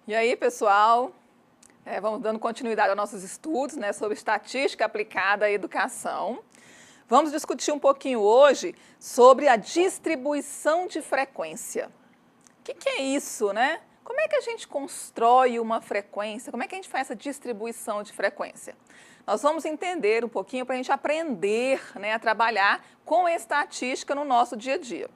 E aí, pessoal, vamos dando continuidade aos nossos estudos, né, sobre estatística aplicada à educação. Vamos discutir um pouquinho hoje sobre a distribuição de frequência. O que é isso, né? Como é que a gente constrói uma frequência? Como é que a gente faz essa distribuição de frequência? Nós vamos entender um pouquinho para a gente aprender, né, a trabalhar com estatística no nosso dia a dia.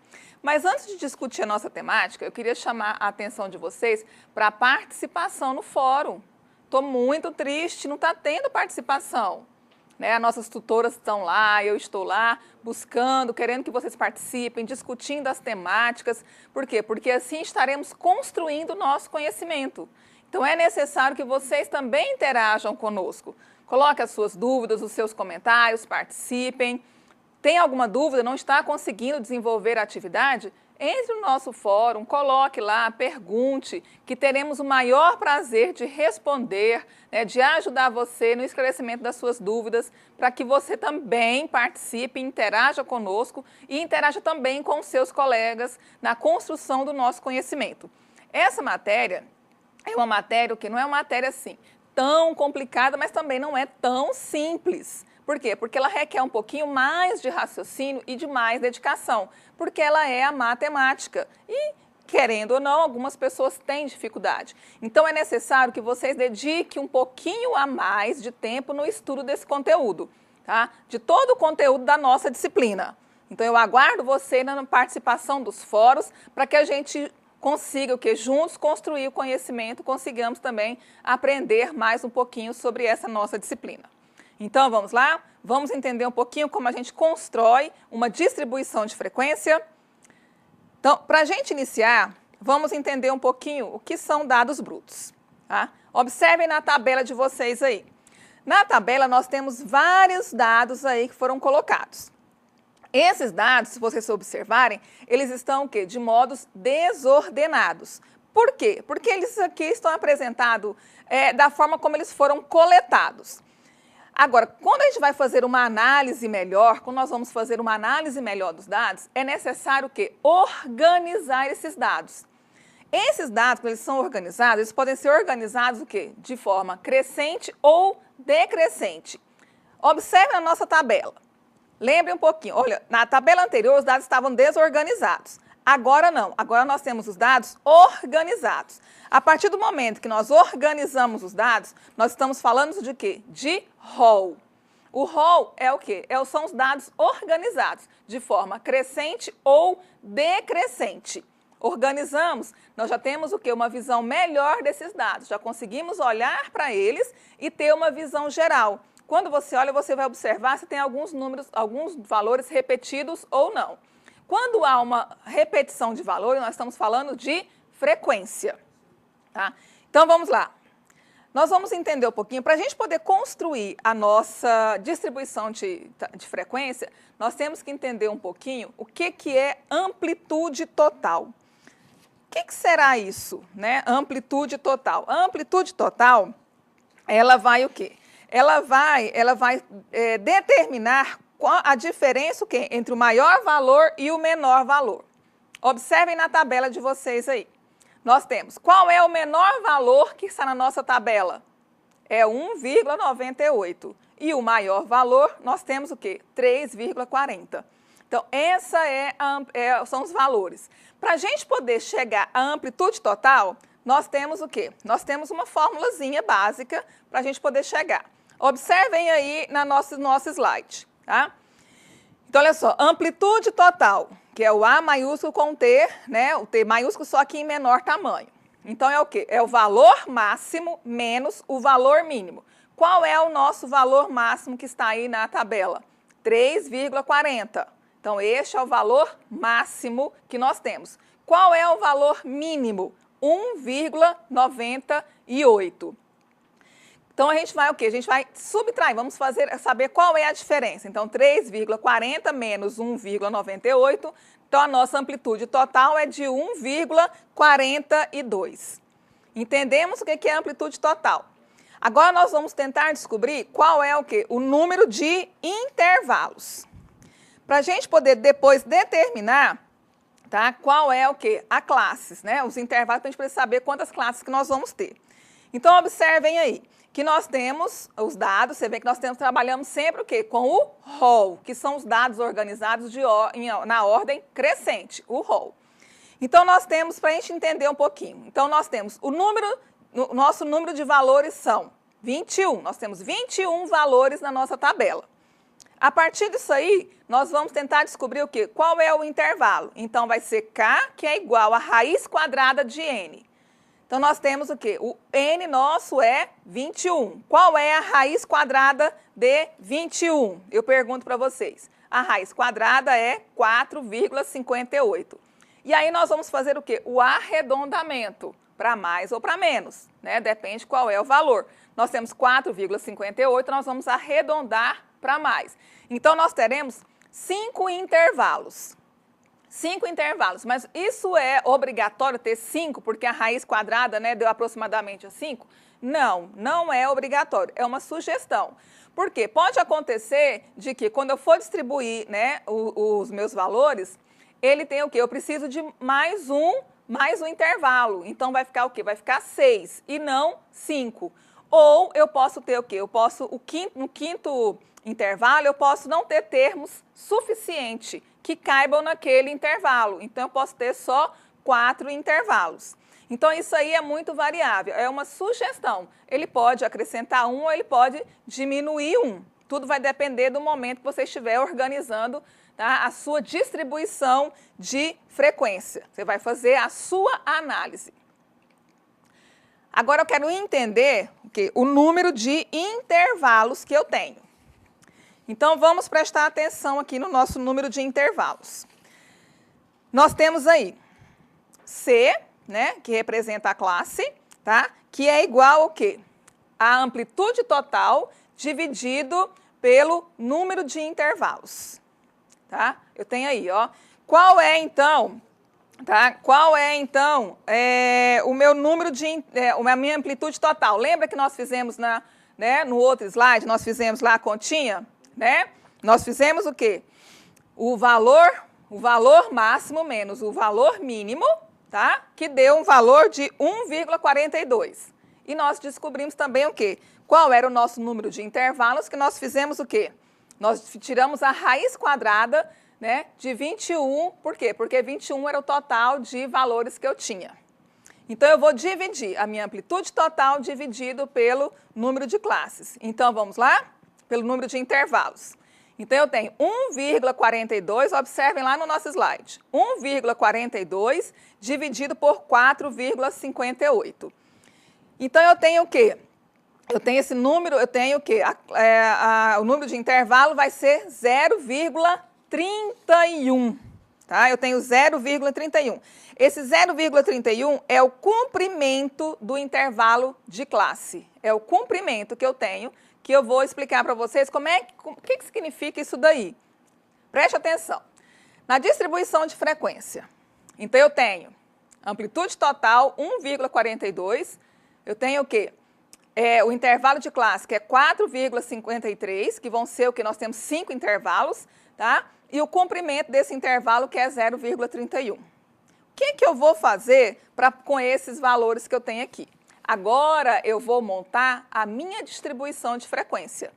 Mas antes de discutir a nossa temática, eu queria chamar a atenção de vocês para a participação no fórum. Estou muito triste, não está tendo participação. Né? As nossas tutoras estão lá, eu estou lá, buscando, querendo que vocês participem, discutindo as temáticas. Por quê? Porque assim estaremos construindo o nosso conhecimento. Então é necessário que vocês também interajam conosco. Coloque as suas dúvidas, os seus comentários, participem. Tem alguma dúvida, não está conseguindo desenvolver a atividade? Entre no nosso fórum, coloque lá, pergunte, que teremos o maior prazer de responder, né, de ajudar você no esclarecimento das suas dúvidas, para que você também participe, interaja conosco e interaja também com os seus colegas na construção do nosso conhecimento. Essa matéria é uma matéria que não é uma matéria assim tão complicada, mas também não é tão simples. Por quê? Porque ela requer um pouquinho mais de raciocínio e de mais dedicação, porque ela é a matemática e, querendo ou não, algumas pessoas têm dificuldade. Então é necessário que vocês dediquem um pouquinho a mais de tempo no estudo desse conteúdo, tá? De todo o conteúdo da nossa disciplina. Então eu aguardo você na participação dos fóruns para que a gente consiga, juntos construir o conhecimento, consigamos também aprender mais um pouquinho sobre essa nossa disciplina. Então, vamos lá? Vamos entender um pouquinho como a gente constrói uma distribuição de frequência. Então, para a gente iniciar, vamos entender um pouquinho o que são dados brutos. Tá? Observem na tabela de vocês aí. Na tabela, nós temos vários dados aí que foram colocados. Esses dados, se vocês observarem, eles estão o quê? De modos desordenados. Por quê? Porque eles aqui estão apresentados da forma como eles foram coletados. Agora, quando a gente vai fazer uma análise melhor, quando nós vamos fazer uma análise melhor dos dados, é necessário o quê? Organizar esses dados. Esses dados, quando eles são organizados, eles podem ser organizados o quê? De forma crescente ou decrescente. Observe a nossa tabela. Lembre um pouquinho, olha, na tabela anterior os dados estavam desorganizados. Agora não, agora nós temos os dados organizados. A partir do momento que nós organizamos os dados, nós estamos falando de quê? De rol. O rol é o quê? São os dados organizados, de forma crescente ou decrescente. Organizamos, nós já temos o quê? Uma visão melhor desses dados, já conseguimos olhar para eles e ter uma visão geral. Quando você olha, você vai observar se tem alguns números, alguns valores repetidos ou não. Quando há uma repetição de valor, nós estamos falando de frequência. Tá? Então, vamos lá. Nós vamos entender um pouquinho, para a gente poder construir a nossa distribuição de frequência, nós temos que entender um pouquinho o que é amplitude total. O que será isso, né? Amplitude total. A amplitude total, ela vai o quê? Ela vai determinar a diferença entre o maior valor e o menor valor. Observem na tabela de vocês aí. Nós temos, qual é o menor valor que está na nossa tabela? É 1,98. E o maior valor, nós temos o quê? 3,40. Então, são os valores. Para a gente poder chegar à amplitude total, nós temos o quê? Nós temos uma formulazinha básica para a gente poder chegar. Observem aí no nosso slide, tá? Então, olha só, amplitude total, que é o A maiúsculo com o T, né? O T maiúsculo só que em menor tamanho. Então, é o quê? É o valor máximo menos o valor mínimo. Qual é o nosso valor máximo que está aí na tabela? 3,40. Então, este é o valor máximo que nós temos. Qual é o valor mínimo? 1,98. Então, a gente vai o quê? A gente vai subtrair, vamos saber qual é a diferença. Então, 3,40 menos 1,98. Então, a nossa amplitude total é de 1,42. Entendemos o que é amplitude total. Agora, nós vamos tentar descobrir qual é o quê? O número de intervalos. Para a gente poder depois determinar tá? Qual é o quê? A classes, né? Os intervalos, para a gente precisa saber quantas classes que nós vamos ter. Então, observem aí, que nós temos os dados, você vê que nós trabalhamos sempre o quê? Com o rol, que são os dados organizados na ordem crescente, o rol. Então, nós temos, para a gente entender um pouquinho, então nós temos o nosso número de valores são 21, nós temos 21 valores na nossa tabela. A partir disso aí, nós vamos tentar descobrir o quê? Qual é o intervalo? Então, vai ser K, que é igual a raiz quadrada de N. Então, nós temos o quê? O N nosso é 21. Qual é a raiz quadrada de 21? Eu pergunto para vocês. A raiz quadrada é 4,58. E aí, nós vamos fazer o quê? O arredondamento, para mais ou para menos, né? Depende qual é o valor. Nós temos 4,58, nós vamos arredondar para mais. Então, nós teremos 5 intervalos. 5 intervalos, mas isso é obrigatório ter 5, porque a raiz quadrada, né, deu aproximadamente a 5? Não, não é obrigatório, é uma sugestão. Por quê? Pode acontecer de que quando eu for distribuir, né, os meus valores, ele tem o quê? Eu preciso de mais um intervalo. Então, vai ficar o quê? Vai ficar 6 e não 5. Ou eu posso ter o quê? Eu posso, no quinto intervalo, eu posso não ter termos suficiente que caibam naquele intervalo. Então, eu posso ter só 4 intervalos. Então, isso aí é muito variável, é uma sugestão. Ele pode acrescentar 1 ou ele pode diminuir 1. Tudo vai depender do momento que você estiver organizando, tá, a sua distribuição de frequência. Você vai fazer a sua análise. Agora, eu quero entender o número de intervalos que eu tenho. Então, vamos prestar atenção aqui no nosso número de intervalos. Nós temos aí C, né, que representa a classe, tá? Que é igual ao quê? A amplitude total dividido pelo número de intervalos, tá? Eu tenho aí, ó. Qual é, então, tá? Qual é, então, o meu número a minha amplitude total? Lembra que nós fizemos no outro slide, nós fizemos lá a continha? Né? Nós fizemos o quê? O valor máximo menos o valor mínimo, tá? Que deu um valor de 1,42. E nós descobrimos também o quê? Qual era o nosso número de intervalos, que nós fizemos o quê? Nós tiramos a raiz quadrada, né, de 21, por quê? Porque 21 era o total de valores que eu tinha. Então, eu vou dividir a minha amplitude total dividido pelo número de classes. Então, vamos lá? Pelo número de intervalos. Então, eu tenho 1,42, observem lá no nosso slide, 1,42 dividido por 4,58. Então, eu tenho o quê? Eu tenho esse número, eu tenho o quê? O número de intervalo vai ser 0,31, tá? Eu tenho 0,31. Esse 0,31 é o comprimento do intervalo de classe. É o comprimento que eu tenho, que eu vou explicar para vocês o que significa isso daí. Preste atenção. Na distribuição de frequência, então eu tenho amplitude total 1,42, eu tenho o quê? O intervalo de classe, que é 4,53, que vão ser o que nós temos 5 intervalos, tá? E o comprimento desse intervalo, que é 0,31. O que eu vou fazer com esses valores que eu tenho aqui? Agora, eu vou montar a minha distribuição de frequência,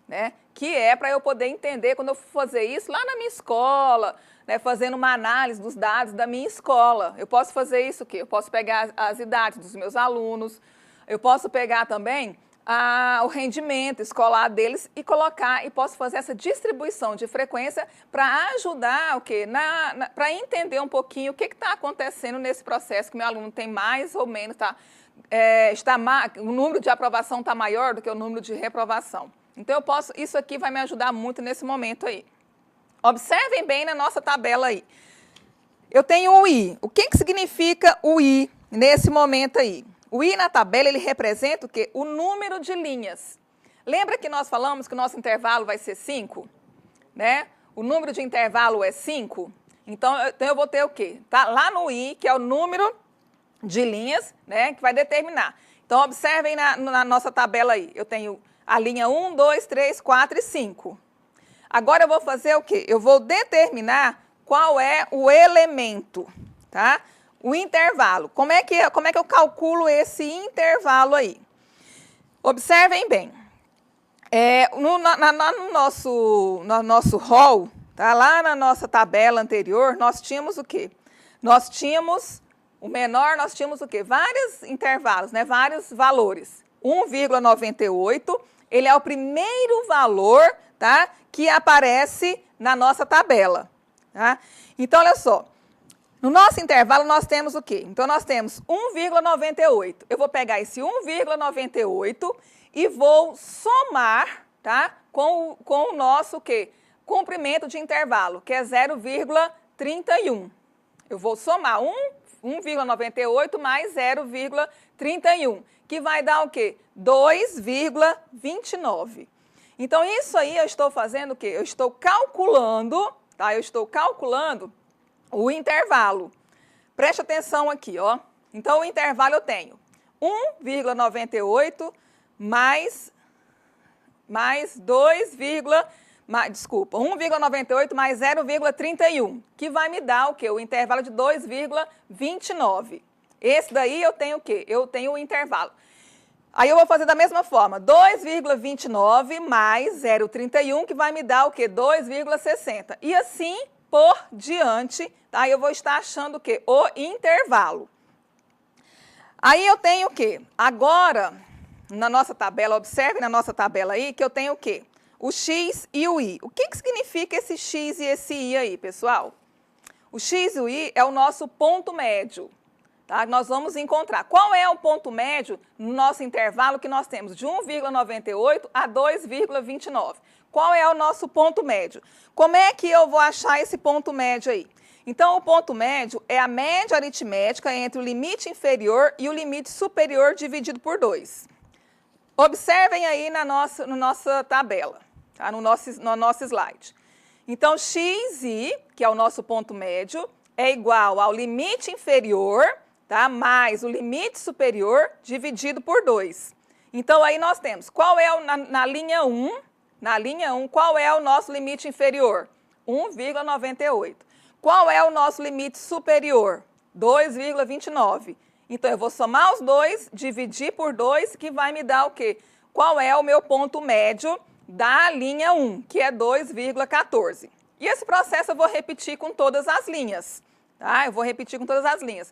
né? Que é para eu poder entender, quando eu for fazer isso lá na minha escola, né? Fazendo uma análise dos dados da minha escola. Eu posso fazer isso o quê? Eu posso pegar as idades dos meus alunos, eu posso pegar também o rendimento escolar deles e colocar, e posso fazer essa distribuição de frequência para ajudar o quê? Para entender um pouquinho o que está acontecendo nesse processo, que meu aluno tem mais ou menos, o número de aprovação está maior do que o número de reprovação. Então, isso aqui vai me ajudar muito nesse momento aí. Observem bem na nossa tabela aí. Eu tenho o I. O que significa o I nesse momento aí? O I na tabela, ele representa o quê? O número de linhas. Lembra que nós falamos que o nosso intervalo vai ser 5? Né? O número de intervalo é 5? Então, eu vou ter o quê? Tá lá no I, que é o número de linhas, né, que vai determinar. Então, observem na nossa tabela aí. Eu tenho a linha 1, 2, 3, 4 e 5. Agora, eu vou fazer o quê? Eu vou determinar qual é o elemento, tá? O intervalo. Como é que eu calculo esse intervalo aí? Observem bem. No nosso rol, tá? Lá na nossa tabela anterior, nós tínhamos o quê? Nós tínhamos o menor, nós tínhamos o quê? Vários intervalos, né? Vários valores. 1,98, ele é o primeiro valor, tá? Que aparece na nossa tabela, tá? Então, olha só. No nosso intervalo, nós temos o quê? Então, nós temos 1,98. Eu vou pegar esse 1,98 e vou somar, tá? Com o nosso o quê? Comprimento de intervalo, que é 0,31. Eu vou somar 1,98 mais 0,31, que vai dar o quê? 2,29. Então, isso aí eu estou fazendo o quê? Eu estou calculando, tá? Eu estou calculando o intervalo. Preste atenção aqui, ó. Então, o intervalo eu tenho 1,98 mais 1,98 mais 0,31, que vai me dar o quê? O intervalo de 2,29. Esse daí eu tenho o quê? Eu tenho o intervalo. Aí eu vou fazer da mesma forma, 2,29 mais 0,31, que vai me dar o quê? 2,60. E assim por diante, tá? Eu vou estar achando o quê? O intervalo. Aí eu tenho o quê? Agora, na nossa tabela, observe na nossa tabela aí, que eu tenho o quê? O x e o y. O que significa esse x e esse y aí, pessoal? O x e o y é o nosso ponto médio. Tá? Nós vamos encontrar qual é o ponto médio no nosso intervalo que nós temos de 1,98 a 2,29. Qual é o nosso ponto médio? Como é que eu vou achar esse ponto médio aí? Então, o ponto médio é a média aritmética entre o limite inferior e o limite superior dividido por 2. Observem aí na nossa tabela, tá? no nosso slide. Então, xi, que é o nosso ponto médio, é igual ao limite inferior, tá? Mais o limite superior dividido por 2. Então, aí nós temos, qual é na linha 1, qual é o nosso limite inferior? 1,98. Qual é o nosso limite superior? 2,29. Então, eu vou somar os dois, dividir por 2, que vai me dar o quê? Qual é o meu ponto médio da linha 1, que é 2,14. E esse processo eu vou repetir com todas as linhas, tá? Eu vou repetir com todas as linhas.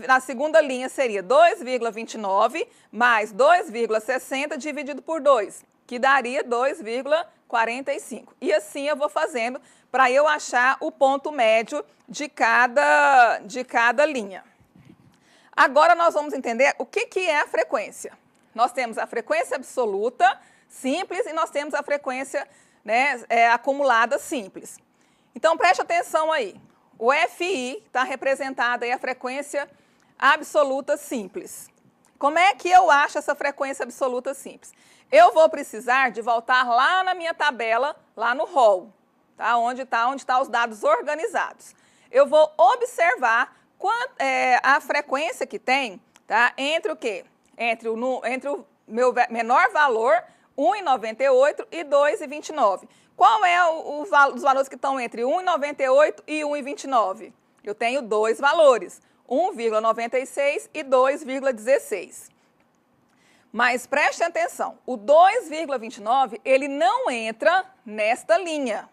Na segunda linha seria 2,29 mais 2,60 dividido por 2, que daria 2,45. E assim eu vou fazendo para eu achar o ponto médio de cada linha. Agora nós vamos entender o que é a frequência. Nós temos a frequência absoluta simples e nós temos a frequência, né, acumulada simples. Então preste atenção aí. O FI está representado aí a frequência absoluta simples. Como é que eu acho essa frequência absoluta simples? Eu vou precisar de voltar lá na minha tabela, lá no rol, tá? Onde tá os dados organizados. Eu vou observar a frequência que tem, tá? Entre o quê? Entre o meu menor valor, 1,98 e 2,29. Qual é os valores que estão entre 1,98 e 1,29? Eu tenho dois valores, 1,96 e 2,16. Mas preste atenção, o 2,29, ele não entra nesta linha,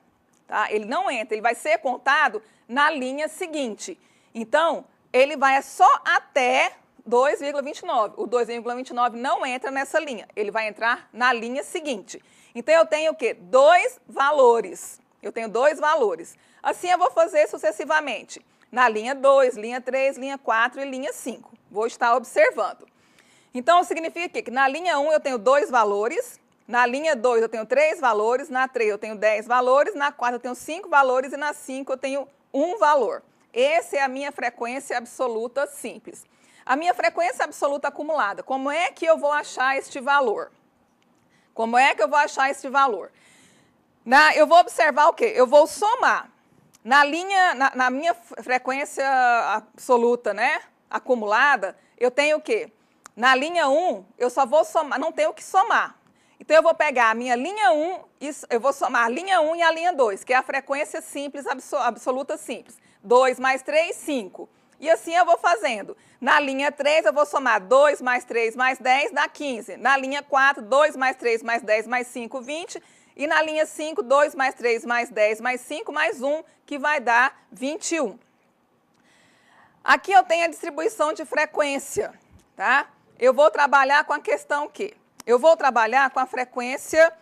tá? Ele não entra, ele vai ser contado na linha seguinte. Então, ele vai só até 2,29. O 2,29 não entra nessa linha, ele vai entrar na linha seguinte. Então, eu tenho o quê? Dois valores. Eu tenho dois valores. Assim, eu vou fazer sucessivamente. Na linha 2, linha 3, linha 4 e linha 5. Vou estar observando. Então, significa que na linha 1 eu tenho dois valores, na linha 2 eu tenho 3 valores, na 3 eu tenho 10 valores, na 4 eu tenho 5 valores e na 5 eu tenho 1 valor. Essa é a minha frequência absoluta simples. A minha frequência absoluta acumulada, como é que eu vou achar este valor? Como é que eu vou achar este valor? Eu vou observar o quê? Eu vou somar. Na minha frequência absoluta, né, acumulada, eu tenho o quê? Na linha 1, eu só vou somar, não tenho o que somar. Então, eu vou pegar a minha linha 1, eu vou somar a linha 1 e a linha 2, que é a frequência simples, absoluta simples. 2 mais 3, 5. E assim eu vou fazendo. Na linha 3, eu vou somar 2 mais 3 mais 10, dá 15. Na linha 4, 2 mais 3 mais 10 mais 5, 20. E na linha 5, 2 mais 3 mais 10 mais 5 mais 1, que vai dar 21. Aqui eu tenho a distribuição de frequência, tá? Eu vou trabalhar com a questão quê? Eu vou trabalhar com a frequência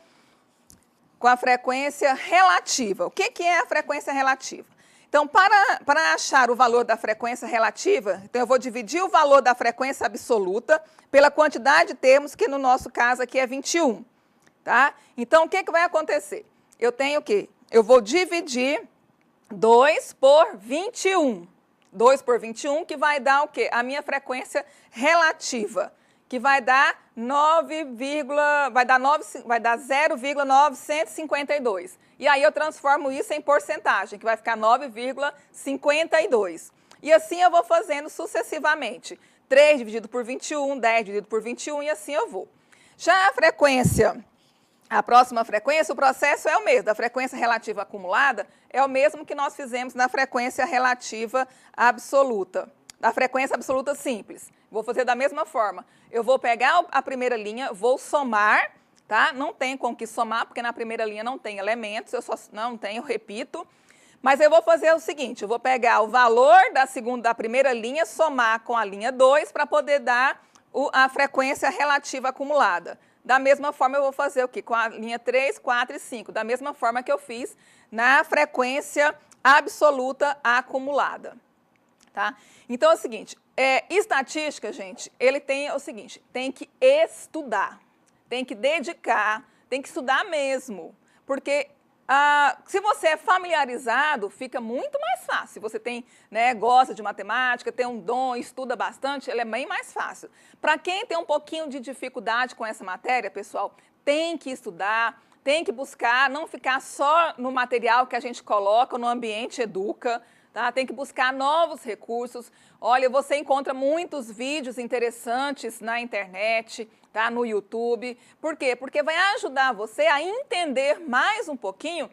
relativa. O que é a frequência relativa? Então, para achar o valor da frequência relativa, então eu vou dividir o valor da frequência absoluta pela quantidade de termos, que no nosso caso aqui é 21. Tá? Então, o que vai acontecer? Eu tenho o quê? Eu vou dividir 2 por 21. 2 por 21, que vai dar o quê? A minha frequência relativa, que vai dar 0,952. E aí eu transformo isso em porcentagem, que vai ficar 9,52. E assim eu vou fazendo sucessivamente. 3 dividido por 21, 10 dividido por 21, e assim eu vou. Já a próxima frequência, o processo é o mesmo. Da frequência relativa acumulada, é o mesmo que nós fizemos na frequência relativa absoluta. Da frequência absoluta simples. Vou fazer da mesma forma. Eu vou pegar a primeira linha, vou somar, tá? Não tem com que somar, porque na primeira linha não tem elementos, eu só não tenho, repito. Mas eu vou fazer o seguinte, eu vou pegar o valor da primeira linha, somar com a linha 2, para poder dar a frequência relativa acumulada. Da mesma forma, eu vou fazer o quê? Com a linha 3, 4 e 5. Da mesma forma que eu fiz na frequência absoluta acumulada. Tá? Então, é o seguinte, estatística, gente, ele tem o seguinte, tem que estudar, tem que dedicar, tem que estudar mesmo, porque se você é familiarizado, fica muito mais fácil. Se você tem, gosta de matemática, tem um dom, estuda bastante, ele é bem mais fácil. Para quem tem um pouquinho de dificuldade com essa matéria, pessoal, tem que estudar, tem que buscar, não ficar só no material que a gente coloca, no ambiente educa. Tá? Tem que buscar novos recursos. Olha, você encontra muitos vídeos interessantes na internet, tá? No YouTube. Por quê? Porque vai ajudar você a entender mais um pouquinho,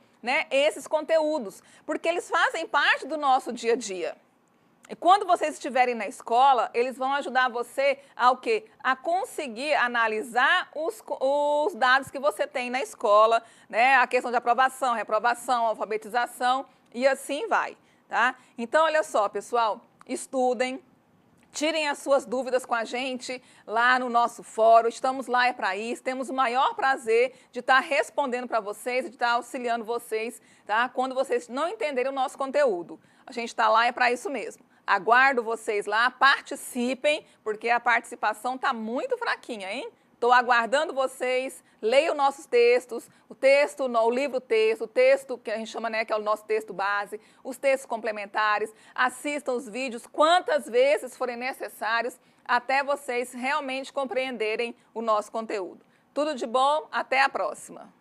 esses conteúdos, porque eles fazem parte do nosso dia a dia. E quando vocês estiverem na escola, eles vão ajudar você ao quê? A conseguir analisar os dados que você tem na escola, a questão de aprovação, reprovação, alfabetização, e assim vai. Tá? Então, olha só, pessoal, estudem, tirem as suas dúvidas com a gente lá no nosso fórum, estamos lá para isso, temos o maior prazer de estar respondendo para vocês, de estar auxiliando vocês, tá? Quando vocês não entenderem o nosso conteúdo. A gente está lá para isso mesmo. Aguardo vocês lá, participem, porque a participação está muito fraquinha, hein? Estou aguardando vocês, leiam nossos textos, o livro-texto, o texto que a gente chama, que é o nosso texto base, os textos complementares, assistam os vídeos quantas vezes forem necessários, até vocês realmente compreenderem o nosso conteúdo. Tudo de bom, até a próxima!